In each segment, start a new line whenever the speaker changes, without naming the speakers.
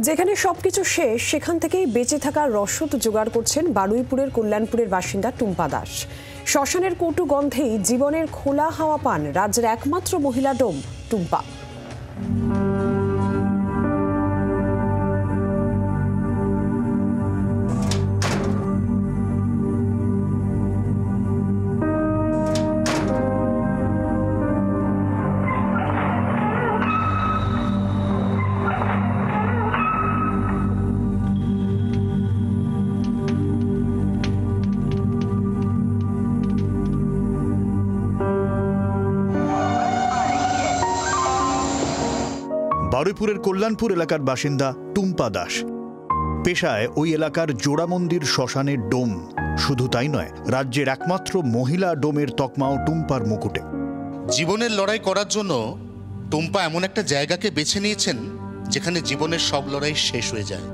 যেখানে সবকিছু শেষ সেখান থেকেই বেঁচে থাকার রসদ জোগাড় করছেন বারুইপুরের কল্যাণপুরের বাসিন্দা টুম্পা দাস। শ্মশানের কটু গন্ধেই জীবনের খোলা হাওয়া পান রাজ্যের একমাত্র মহিলা ডোম টুম্পা।
বারুইপুরের কল্যাণপুর এলাকার বাসিন্দা টুম্পা দাস। পেশায় ওই এলাকার জোড়া মন্দির শ্মশানের ডোম। শুধু তাই নয়, রাজ্যের একমাত্র মহিলা ডোমের তকমাও টুম্পার মুকুটে।
জীবনের লড়াই করার জন্য টুম্পা এমন একটা জায়গাকে বেছে নিয়েছেন যেখানে জীবনের সব লড়াই শেষ হয়ে যায়।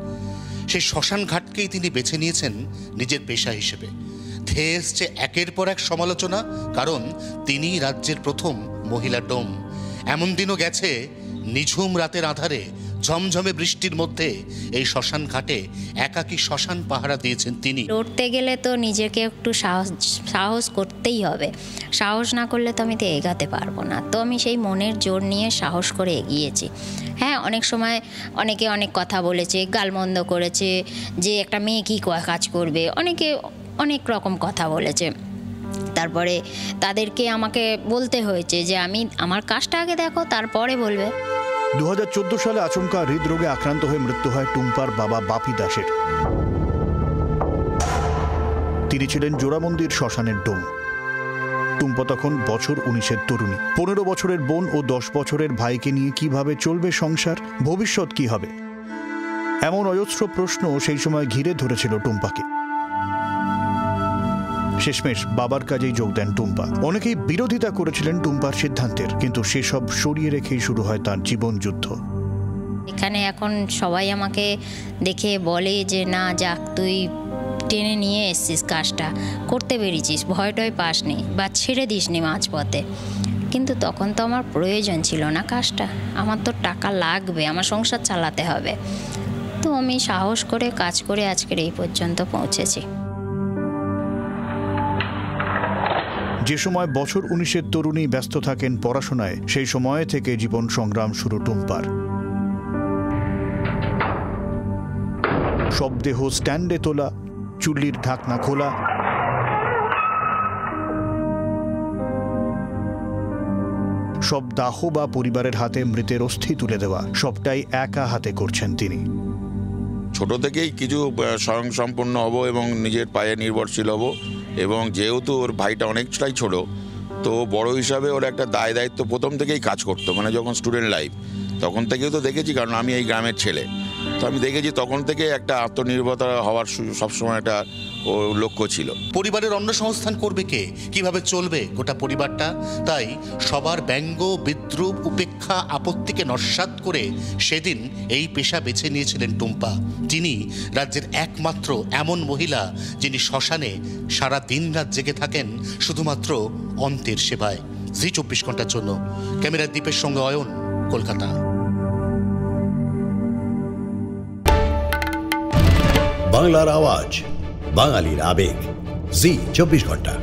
সেই শ্মশান ঘাটকেই তিনি বেছে নিয়েছেন নিজের পেশা হিসেবে। ধেয়ে এসছে একের পর এক সমালোচনা, কারণ তিনিই রাজ্যের প্রথম মহিলা ডোম। এমন দিনও গেছে নিঝুম রাতের আধারে ঝমঝমে বৃষ্টির মধ্যে এই শ্মশান ঘাটে একাকী শ্মশান পাহারা দিয়েছেন তিনি।
লড়তে গেলে তো নিজেকে একটু সাহস করতেই হবে। সাহস না করলে তো আমি তো এগাতে পারবো না। তো আমি সেই মনের জোর নিয়ে সাহস করে এগিয়েছি। হ্যাঁ, অনেক সময় অনেকে অনেক কথা বলেছে, গালমন্দ করেছে যে একটা মেয়ে কী কাজ করবে, অনেকে অনেক রকম কথা বলেছে। তারপরে তাদেরকে আমাকে বলতে হয়েছে যে আমার কাজটা আগে দেখো, তারপরে বলবে।
2014 সালে আচমকা হৃদরোগে আক্রান্ত হয়ে মৃত্যু হয় টুম্পার বাবা বাপি দাসের। তিনি ছিলেন জোড়ামন্দির শ্মশানের ডোম। টুম্পা তখন বছর 19-এর তরুণী। 15 বছরের বোন ও 10 বছরের ভাইকে নিয়ে কিভাবে চলবে সংসার, ভবিষ্যৎ কি হবে, এমন অজস্র প্রশ্ন সেই সময় ঘিরে ধরেছিল টুম্পাকে। শেষমেশ বাবার কাজেই যোগ দেন টুম্পা। অনেকেই বিরোধিতা করেছিলেন টুম্পার সিদ্ধান্তের, কিন্তু সেসব সরিয়ে রেখেই শুরু হয় তার জীবন যুদ্ধ।
এখানে এখন সবাই আমাকে দেখে বলে যে না যাক, তুই টেনে নিয়ে এসছিস, কাজটা করতে পেরেছিস, ভয় টয় পাসনি বা ছেড়ে দিসনি মাঝপথে। কিন্তু তখন তো আমার প্রয়োজন ছিল না কাজটা, আমার তো টাকা লাগবে, আমার সংসার চালাতে হবে। তো আমি সাহস করে কাজ করে আজকের এই পর্যন্ত পৌঁছেছি।
যে সময় বছর 19-এর তরুণী ব্যস্ত থাকেন পড়াশোনায়, সেই সময় থেকে জীবন সংগ্রাম শুরু টুম্পার। সব দেহ স্ট্যান্ডে তোলা, চুল্লির ঢাকনা খোলা, সব দাহ বা পরিবারের হাতে মৃতের অস্থি তুলে দেওয়া, সবটাই একা হাতে করছেন তিনি।
ছোট থেকেই কিছু স্বয়ংসম্পন্ন হব এবং নিজের পায়ে নির্ভরশীল হব, এবং যেহেতু ওর ভাইটা অনেকটাই ছোট, তো বড় হিসাবে ওর একটা দায় দায়িত্ব প্রথম থেকেই কাজ করতো। মানে যখন স্টুডেন্ট লাইফ, তখন থেকেও তো দেখেছি, কারণ আমি এই গ্রামের ছেলে, তো আমি দেখেছি তখন থেকে একটা আত্মনির্ভরতা হওয়ার সবসময় একটা ওর লক্ষ্য ছিল।
পরিবারের অন্ন সংস্থান করবে কে, কিভাবে চলবে গোটা পরিবারটা, তাই সবার ব্যঙ্গ, বিদ্রুপ, উপেক্ষা, আপত্তিকে নস্যাৎ করে সেদিন এই পেশা বেছে নিয়েছিলেন টুম্পা। তিনি রাজ্যের একমাত্র এমন মহিলা যিনি শ্মশানে সারা দিন রাত জেগে থাকেন শুধুমাত্র অন্তের সেবায়। জি 24 ঘন্টার জন্য ক্যামেরার দীপের সঙ্গে অয়ন, কলকাতা।
বাংলার আওয়াজ, বাঙালির আবেগ, জি 24 ঘন্টা।